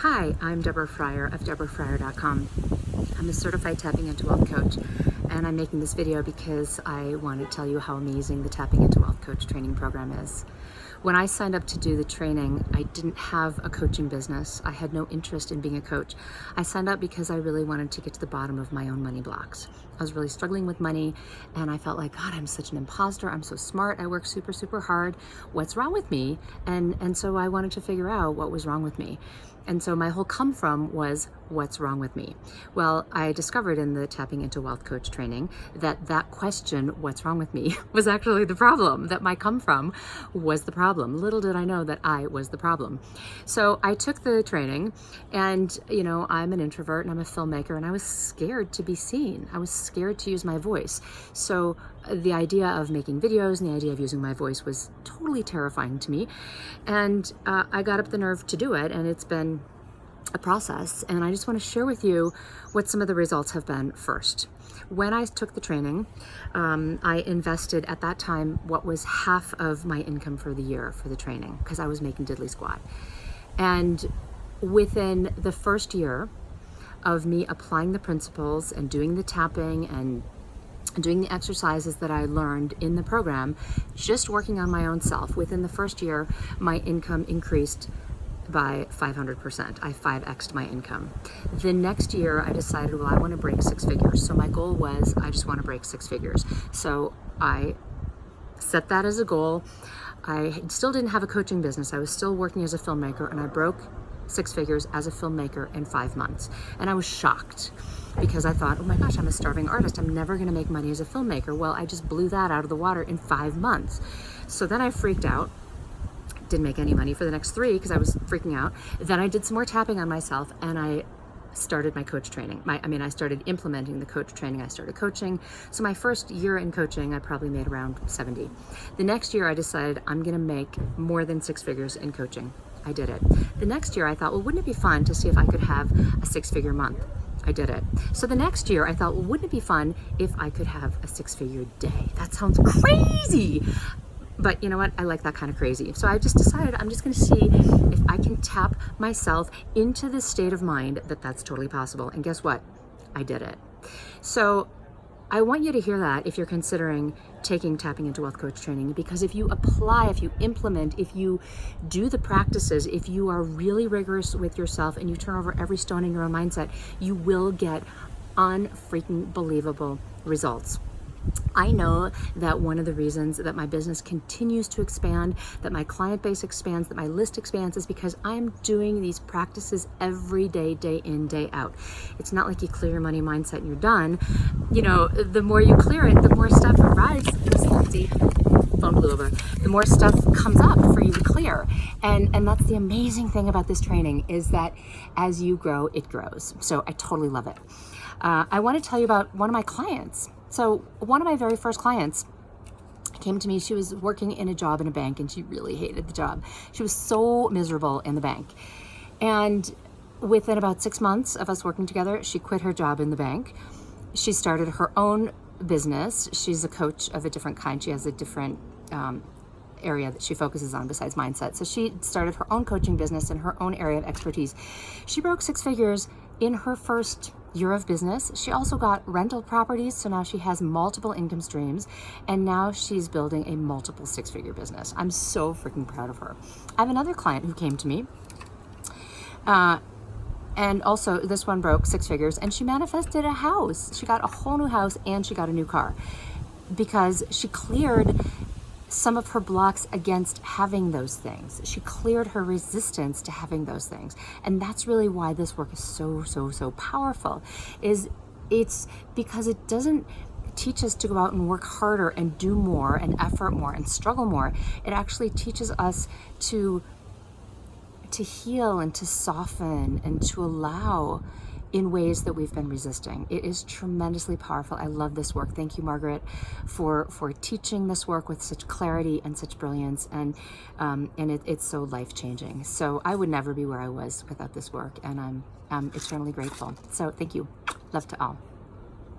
Hi, I'm Deborah Fryer of DeborahFryer.com. I'm a certified Tapping into Wealth coach, and I'm making this video because I want to tell you how amazing the Tapping into Wealth coach training program is. When I signed up to do the training, I didn't have a coaching business. I had no interest in being a coach. I signed up because I really wanted to get to the bottom of my own money blocks. I was really struggling with money, and I felt like, God, I'm such an imposter. I'm so smart. I work super, super hard. What's wrong with me? And so I wanted to figure out what was wrong with me. And so my whole come from was, what's wrong with me? Well, I discovered in the Tapping into Wealth coach training that question, what's wrong with me, was actually the problem, that my come from was the problem. Little did I know that I was the problem. So I took the training, and I'm an introvert and I'm a filmmaker, and I was scared to be seen. I was scared to use my voice. So the idea of making videos and the idea of using my voice was totally terrifying to me. And I got up the nerve to do it, and it's been a process. And I just want to share with you what some of the results have been first. When I took the training, I invested at that time what was half of my income for the year for the training, because I was making diddly squat. And within the first year of me applying the principles and doing the tapping and doing the exercises that I learned in the program, just working on my own self, within the first year, my income increased by 500%. I 5x'd my income. The next year, I decided, well, I want to break 6 figures. So my goal was, I just want to break 6 figures. So I set that as a goal. I still didn't have a coaching business. I was still working as a filmmaker, and I broke 6 figures as a filmmaker in 5 months. And I was shocked, because I thought, oh my gosh, I'm a starving artist. I'm never going to make money as a filmmaker. Well, I just blew that out of the water in 5 months. So then I freaked out. Didn't make any money for the next 3 because I was freaking out. Then I did some more tapping on myself, and I started my coach training. I started implementing the coach training. I started coaching. So my first year in coaching, I probably made around 70. The next year, I decided I'm going to make more than 6 figures in coaching. I did it. The next year, I thought, well, wouldn't it be fun to see if I could have a 6-figure month? I did it. So the next year, I thought, well, wouldn't it be fun if I could have a 6-figure day? That sounds crazy. But you know what? I like that kind of crazy. So I just decided I'm just going to see if I can tap myself into the state of mind that that's totally possible. And guess what? I did it. So I want you to hear that if you're considering taking Tapping into Wealth coach training, because if you apply, if you implement, if you do the practices, if you are really rigorous with yourself and you turn over every stone in your own mindset, you will get unfreaking believable results. I know that one of the reasons that my business continues to expand, that my client base expands, that my list expands, is because I'm doing these practices every day, day in, day out. It's not like you clear your money mindset and you're done. The more you clear it, the more stuff arrives. Phone blew over. The more stuff comes up for you to clear. And that's the amazing thing about this training, is that as you grow, it grows. So I totally love it. I want to tell you about one of my clients. So one of my very first clients came to me. She was working in a job in a bank, and she really hated the job. She was so miserable in the bank. And within about 6 months of us working together, she quit her job in the bank. She started her own business. She's a coach of a different kind. She has a different area that she focuses on besides mindset. So she started her own coaching business in her own area of expertise. She broke 6 figures in her first year of business. She also got rental properties, so now she has multiple income streams, and now she's building a multiple 6-figure business. I'm so freaking proud of her. I have another client who came to me, and also this one broke 6 figures, and she manifested a house. She got a whole new house, and she got a new car, because she cleared some of her blocks against having those things. She cleared her resistance to having those things. And that's really why this work is so, so, so powerful. It's because it doesn't teach us to go out and work harder and do more and effort more and struggle more. It actually teaches us to heal and to soften and to allow in ways that we've been resisting. It is tremendously powerful. I love this work. Thank you, Margaret, for teaching this work with such clarity and such brilliance, and it's so life-changing. So I would never be where I was without this work, and I'm eternally grateful. So thank you. Love to all.